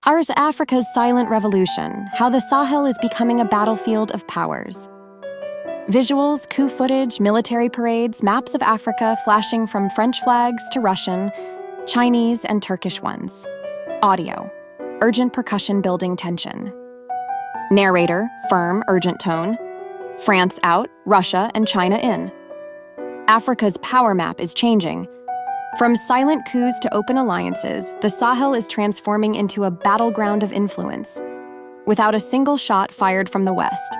Africa's silent revolution, how the Sahel is becoming a battlefield of powers. Visuals, coup footage, military parades, maps of Africa flashing from French flags to Russian, Chinese, and Turkish ones. Audio, urgent percussion building tension. Narrator, firm, urgent tone. France out, Russia and China in. Africa's power map is changing. From silent coups to open alliances, the Sahel is transforming into a battleground of influence, without a single shot fired from the West.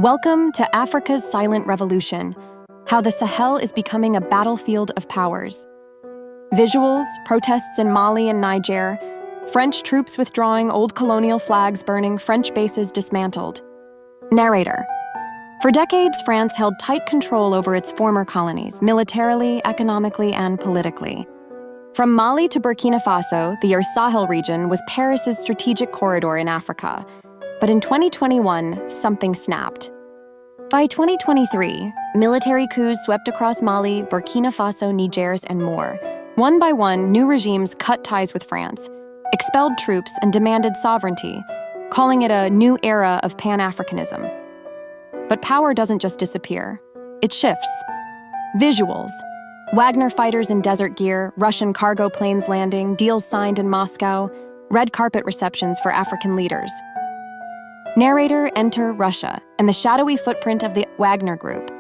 Welcome to Africa's silent revolution, how the Sahel is becoming a battlefield of powers. Visuals, protests in Mali and Niger, French troops withdrawing, old colonial flags burning, French bases dismantled. Narrator. For decades, France held tight control over its former colonies, militarily, economically, and politically. From Mali to Burkina Faso, the Sahel region was Paris's strategic corridor in Africa. But in 2021, something snapped. By 2023, military coups swept across Mali, Burkina Faso, Niger, and more. One by one, new regimes cut ties with France, expelled troops, and demanded sovereignty, calling it a new era of Pan-Africanism. But power doesn't just disappear. It shifts. Visuals. Wagner fighters in desert gear, Russian cargo planes landing, deals signed in Moscow, red carpet receptions for African leaders. Narrator, enter Russia, and the shadowy footprint of the Wagner Group.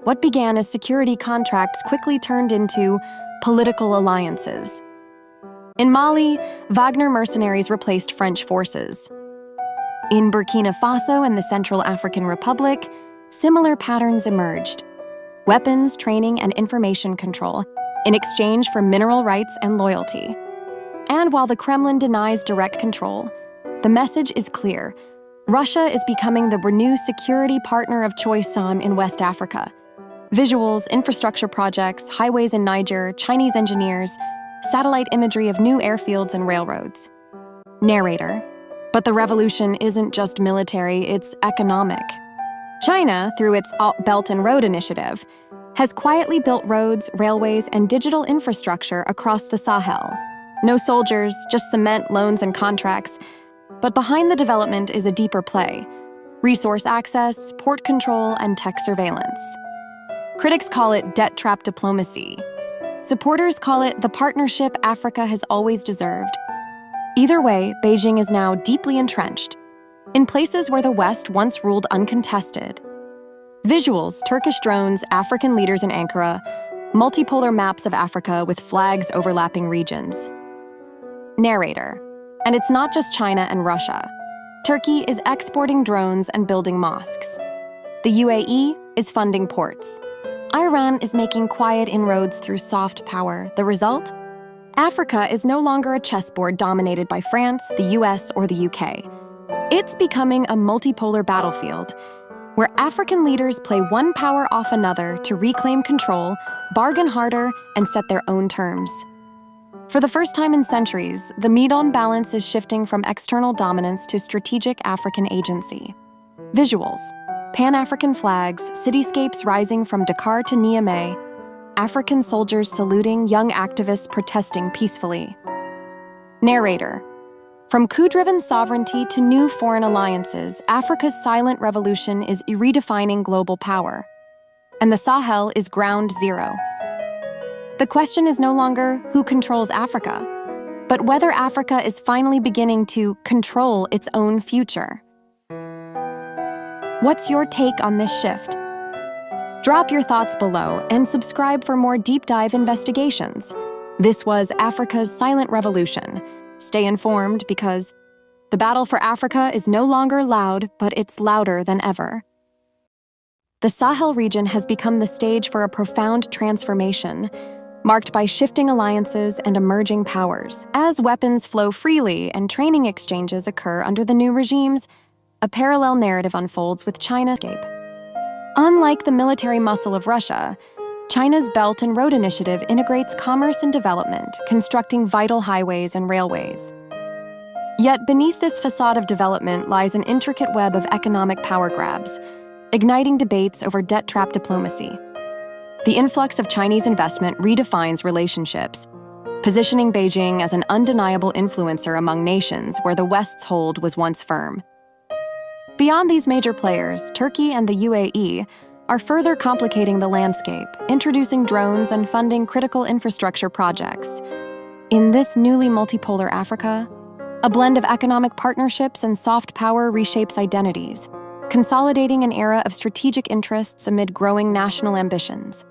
What began as security contracts quickly turned into political alliances. In Mali, Wagner mercenaries replaced French forces. In Burkina Faso and the Central African Republic, similar patterns emerged. Weapons, training, and information control in exchange for mineral rights and loyalty. And while the Kremlin denies direct control, the message is clear. Russia is becoming the renewed security partner of 𝐀𝐼 in West Africa. Visuals, infrastructure projects, highways in Niger, Chinese engineers, satellite imagery of new airfields and railroads. Narrator. But the revolution isn't just military, it's economic. China, through its Belt and Road Initiative, has quietly built roads, railways, and digital infrastructure across the Sahel. No soldiers, just cement, loans, and contracts. But behind the development is a deeper play: resource access, port control, and tech surveillance. Critics call it debt trap diplomacy. Supporters call it the partnership Africa has always deserved. Either way, Beijing is now deeply entrenched, in places where the West once ruled uncontested. Visuals, Turkish drones, African leaders in 𝐀𝐼𝐸, multipolar maps of Africa with flags overlapping regions. Narrator. And it's not just China and Russia. Turkey is exporting drones and building mosques. The UAE is funding ports. Iran is making quiet inroads through soft power. The result? Africa is no longer a chessboard dominated by France, the US, or the UK. It's becoming a multipolar battlefield, where African leaders play one power off another to reclaim control, bargain harder, and set their own terms. For the first time in centuries, the meat-on balance is shifting from external dominance to strategic African agency. Visuals. Pan-African flags, cityscapes rising from Dakar to Niamey, African soldiers saluting, young activists protesting peacefully. Narrator. From coup-driven sovereignty to new foreign alliances, Africa's silent revolution is redefining global power. And the Sahel is ground zero. The question is no longer who controls Africa, but whether Africa is finally beginning to control its own future. What's your take on this shift? Drop your thoughts below and subscribe for more deep dive investigations. This was Africa's silent revolution. Stay informed because the battle for Africa is no longer loud, but it's louder than ever. The Sahel region has become the stage for a profound transformation, marked by shifting alliances and emerging powers. As weapons flow freely and training exchanges occur under the new regimes, a parallel narrative unfolds with China's escape. Unlike the military muscle of Russia, China's Belt and Road Initiative integrates commerce and development, constructing vital highways and railways. Yet beneath this facade of development lies an intricate web of economic power grabs, igniting debates over debt trap diplomacy. The influx of Chinese investment redefines relationships, positioning Beijing as an undeniable influencer among nations where the West's hold was once firm. Beyond these major players, Turkey and the UAE are further complicating the landscape, introducing drones and funding critical infrastructure projects. In this newly multipolar Africa, a blend of economic partnerships and soft power reshapes identities, consolidating an era of strategic interests amid growing national ambitions.